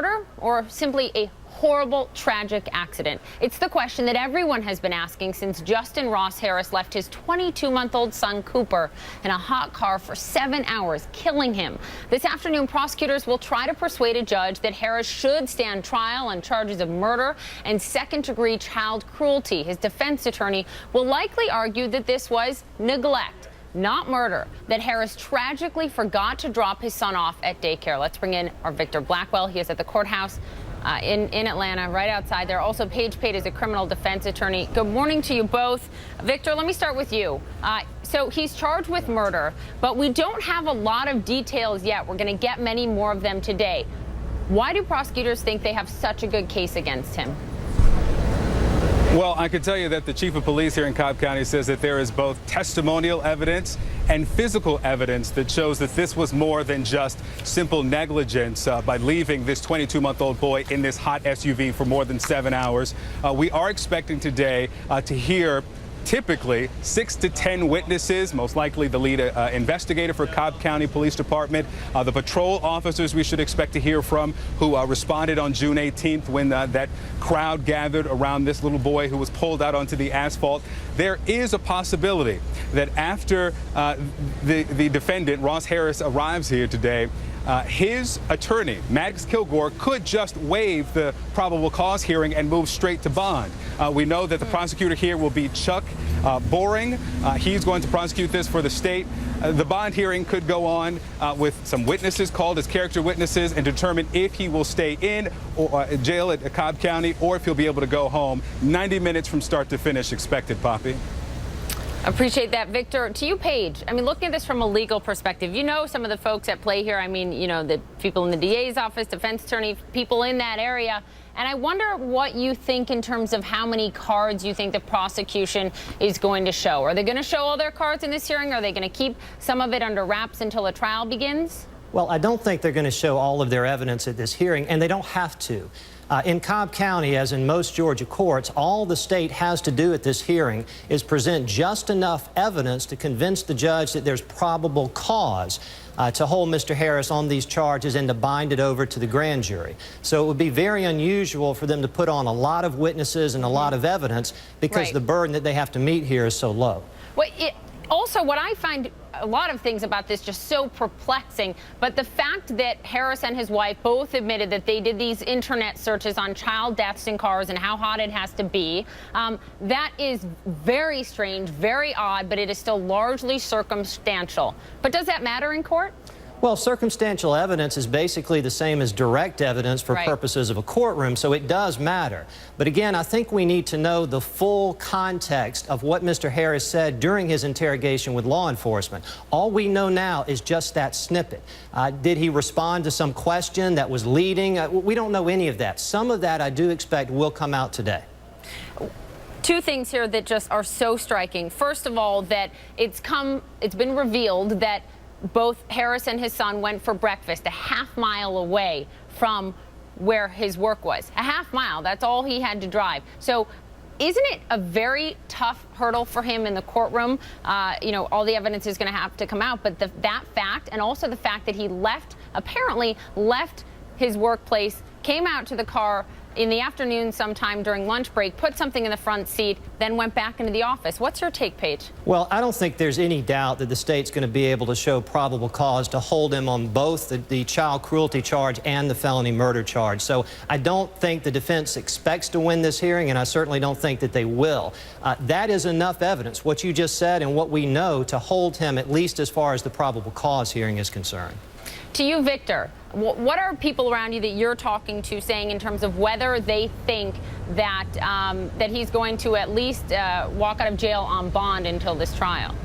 murder or simply a horrible, tragic accident? It's the question that everyone has been asking since Justin Ross Harris left his 22-month-old son, Cooper, in a hot car for 7 hours, killing him. This afternoon, prosecutors will try to persuade a judge that Harris should stand trial on charges of murder and second-degree child cruelty. His defense attorney will likely argue that this was neglect, not murder, that Harris tragically forgot to drop his son off at daycare. Let's bring in our Victor Blackwell. He is at the courthouse in Atlanta, right outside there. Also, Pate is a criminal defense attorney. Good morning to you both. Victor, let me start with you. So he's charged with murder, but we don't have a lot of details yet. We're going to get many more of them today. Why do prosecutors think they have such a good case against him? Well, I can tell you that the chief of police here in Cobb County says that there is both testimonial evidence and physical evidence that shows that this was more than just simple negligence by leaving this 22-month-old boy in this hot SUV for more than 7 hours. We are expecting today to hear typically 6 to 10 witnesses, most likely the lead investigator for Cobb County Police Department, the patrol officers we should expect to hear from who responded on June 18th when that crowd gathered around this little boy who was pulled out onto the asphalt. There is a possibility that after the defendant, Ross Harris, arrives here today, his attorney, Max Kilgore, could just waive the probable cause hearing and move straight to bond. We know that the prosecutor here will be Chuck Boring. He's going to prosecute this for the state. The bond hearing could go on with some witnesses called as character witnesses and determine if he will stay in or jail at Cobb County or if he'll be able to go home. 90 minutes from start to finish expected, Poppy. Appreciate that, Victor. To you, Paige. I mean, looking at this from a legal perspective, you know some of the folks at play here. I mean, you know, the people in the DA's office, defense attorney, people in that area. And I wonder what you think in terms of how many cards you think the prosecution is going to show. Are they going to show all their cards in this hearing? Are they going to keep some of it under wraps until a trial begins? Well, I don't think they're going to show all of their evidence at this hearing, and they don't have to. In Cobb County, as in most Georgia courts, all the state has to do at this hearing is present just enough evidence to convince the judge that there's probable cause to hold Mr. Harris on these charges and to bind it over to the grand jury. So it would be very unusual for them to put on a lot of witnesses and a lot of evidence because the burden that they have to meet here is so low. Well, also, what I find a lot of things about this just so perplexing, but the fact that Harris and his wife both admitted that they did these internet searches on child deaths in cars and how hot it has to be, that is very strange, very odd, but it is still largely circumstantial. But does that matter in court? Well, circumstantial evidence is basically the same as direct evidence for purposes of a courtroom, so it does matter. But again, I think we need to know the full context of what Mr. Harris said during his interrogation with law enforcement. All we know now is just that snippet. Did he respond to some question that was leading? We don't know any of that. Some of that I do expect will come out today. Two things here that just are so striking. First of all, that it's been revealed that both Harris and his son went for breakfast a half-mile away from where his work was. A half-mile, that's all he had to drive. So isn't it a very tough hurdle for him in the courtroom? You know, all the evidence is going to have to come out, but that fact, and also the fact that he apparently left his workplace, came out to the car in the afternoon sometime during lunch break, put something in the front seat, then went back into the office. What's your take, Paige? Well, I don't think there's any doubt that the state's going to be able to show probable cause to hold him on both the child cruelty charge and the felony murder charge. So I don't think the defense expects to win this hearing, and I certainly don't think that they will. That is enough evidence, what you just said and what we know, to hold him at least as far as the probable cause hearing is concerned. To you, Victor, what are people around you that you're talking to saying in terms of whether they think that that he's going to at least walk out of jail on bond until this trial?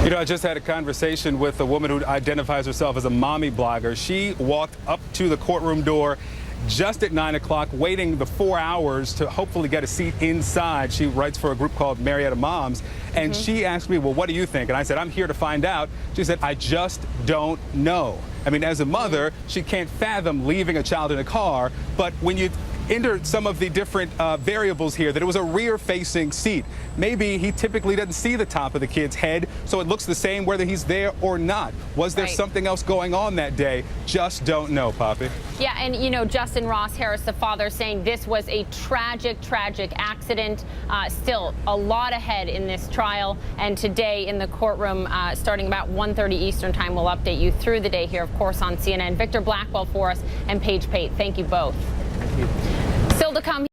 You know, I just had a conversation with a woman who identifies herself as a mommy blogger. She walked up to the courtroom door just at 9 o'clock, waiting the 4 hours to hopefully get a seat inside. She writes for a group called Marietta Moms, and she asked me, well, what do you think? And I said, I'm here to find out. She said, I just don't know. I mean, as a mother, she can't fathom leaving a child in a car, but when you entered some of the different variables here, that it was a rear-facing seat. Maybe he typically doesn't see the top of the kid's head, so it looks the same whether he's there or not. Was there something else going on that day? Just don't know, Pate. Yeah, and you know, Justin Ross Harris, the father, saying this was a tragic, tragic accident. Still a lot ahead in this trial, and today in the courtroom, starting about 1:30 Eastern time, we'll update you through the day here, of course, on CNN. Victor Blackwell for us and Paige Pate. Thank you both. Thank you. Still to come.